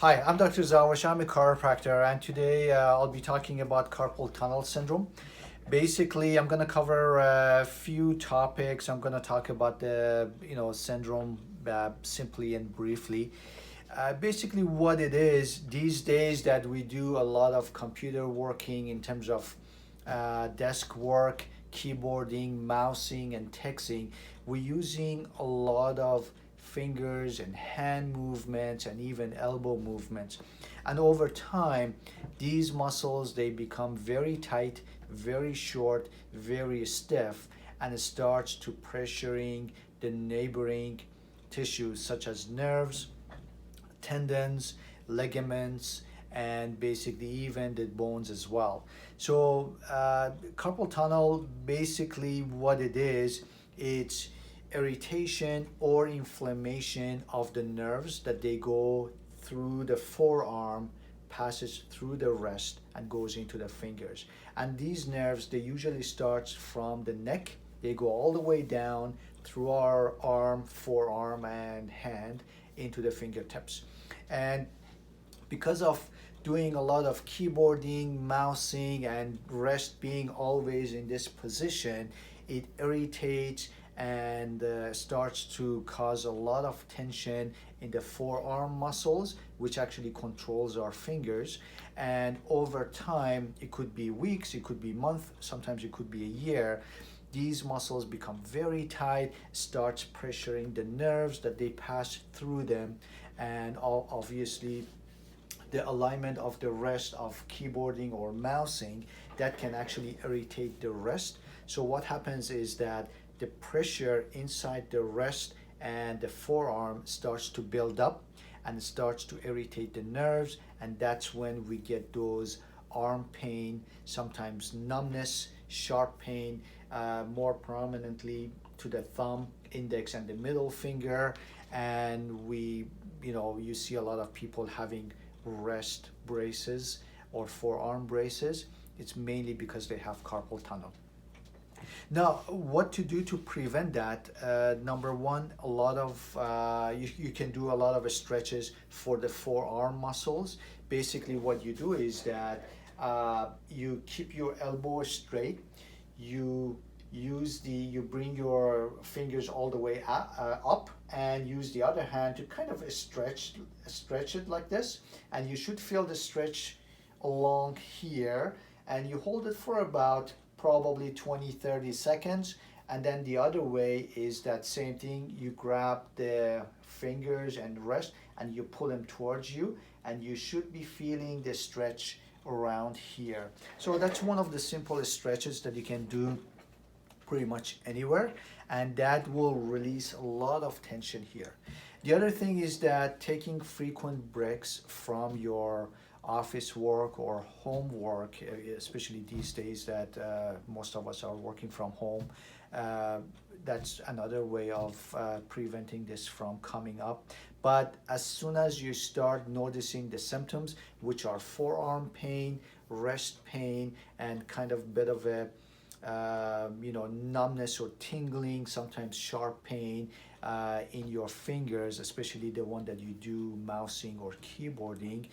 Hi, I'm Dr. Zawash. I'm a chiropractor, and today I'll be talking about carpal tunnel syndrome. Basically, I'm going to cover a few topics. I'm going to talk about the syndrome simply and briefly. Basically, what it is these days that we do a lot of computer working in terms of desk work, keyboarding, mousing, and texting. We're using a lot of fingers and hand movements and even elbow movements. And over time, these muscles they become very tight, very short, very stiff, and it starts to pressuring the neighboring tissues such as nerves, tendons, ligaments, and basically even the bones as well. So carpal tunnel, basically what it is, it's irritation or inflammation of the nerves that they go through the forearm, passes through the wrist and goes into the fingers. And these nerves, they usually start from the neck. They go all the way down through our arm, forearm, and hand into the fingertips. And because of doing a lot of keyboarding, mousing, and wrist being always in this position, it irritates and starts to cause a lot of tension in the forearm muscles, which actually controls our fingers. And over time, it could be weeks, it could be months, sometimes it could be a year. These muscles become very tight, starts pressuring the nerves that they pass through them, and obviously the alignment of the wrist of keyboarding or mousing that can actually irritate the wrist. So what happens is that the pressure inside the wrist and the forearm starts to build up and starts to irritate the nerves, and that's when we get those arm pain, sometimes numbness, sharp pain, more prominently to the thumb, index, and the middle finger. And you see a lot of people having wrist braces or forearm braces. It's mainly because they have carpal tunnel. Now, what to do to prevent that? Number one, a lot of you can do a lot of stretches for the forearm muscles. Basically, what you do is that you keep your elbow straight. You bring your fingers all the way up and use the other hand to kind of stretch it like this, and you should feel the stretch along here, and you hold it for about probably 20-30 seconds. And then the other way is that same thing, you grab the fingers and wrist and you pull them towards you, and you should be feeling the stretch around here. So that's one of the simplest stretches that you can do pretty much anywhere, and that will release a lot of tension here. The other thing is that taking frequent breaks from your office work or home work, especially these days that most of us are working from home, uh, that's another way of preventing this from coming up. But as soon as you start noticing the symptoms, which are forearm pain, wrist pain, and kind of bit of a numbness or tingling, sometimes sharp pain in your fingers, especially the one that you do mousing or keyboarding,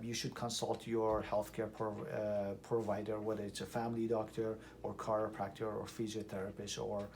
you should consult your healthcare provider, whether it's a family doctor or chiropractor or physiotherapist or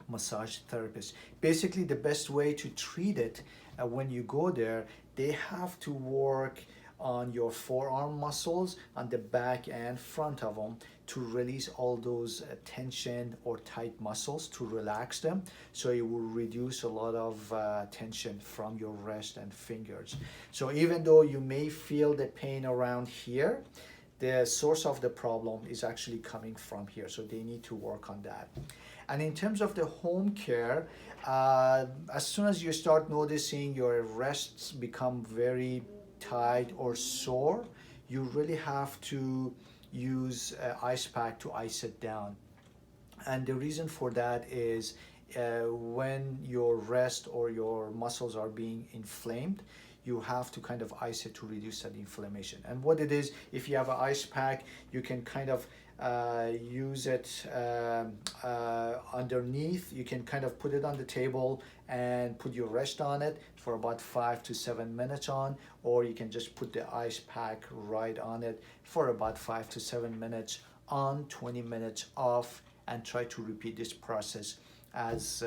massage therapist. Basically, the best way to treat it when you go there, they have to work on your forearm muscles on the back and front of them to release all those tension or tight muscles, to relax them, so it will reduce a lot of tension from your wrist and fingers. So even though you may feel the pain around here, the source of the problem is actually coming from here, so they need to work on that. And in terms of the home care, as soon as you start noticing your wrists become very tight or sore, you really have to use an ice pack to ice it down. And the reason for that is when your wrist or your muscles are being inflamed, you have to kind of ice it to reduce that inflammation. And what it is, if you have an ice pack, you can kind of use it underneath. You can kind of put it on the table and put your wrist on it for about 5 to 7 minutes on, or you can just put the ice pack right on it for about 5 to 7 minutes on, 20 minutes off, and try to repeat this process as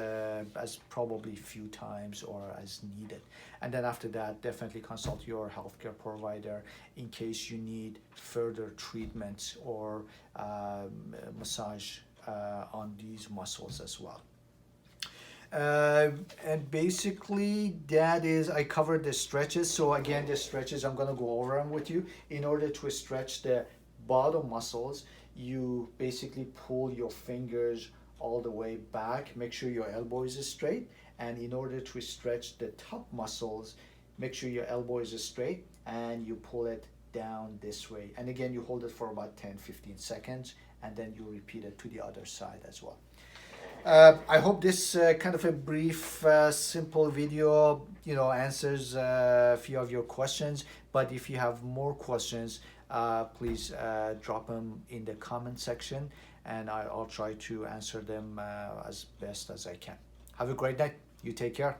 probably few times or as needed. And then after that, definitely consult your healthcare provider in case you need further treatments or massage on these muscles as well. And basically that is, I covered the stretches. So again, the stretches, I'm going to go over them with you. In order to stretch the bottom muscles, you basically pull your fingers all the way back, make sure your elbow is straight, and in order to stretch the top muscles, make sure your elbow is straight and you pull it down this way. And again, you hold it for about 10-15 seconds, and then you repeat it to the other side as well. I hope this kind of a brief, simple video, answers a few of your questions. But if you have more questions, please drop them in the comment section, and I'll try to answer them as best as I can. Have a great night. You take care.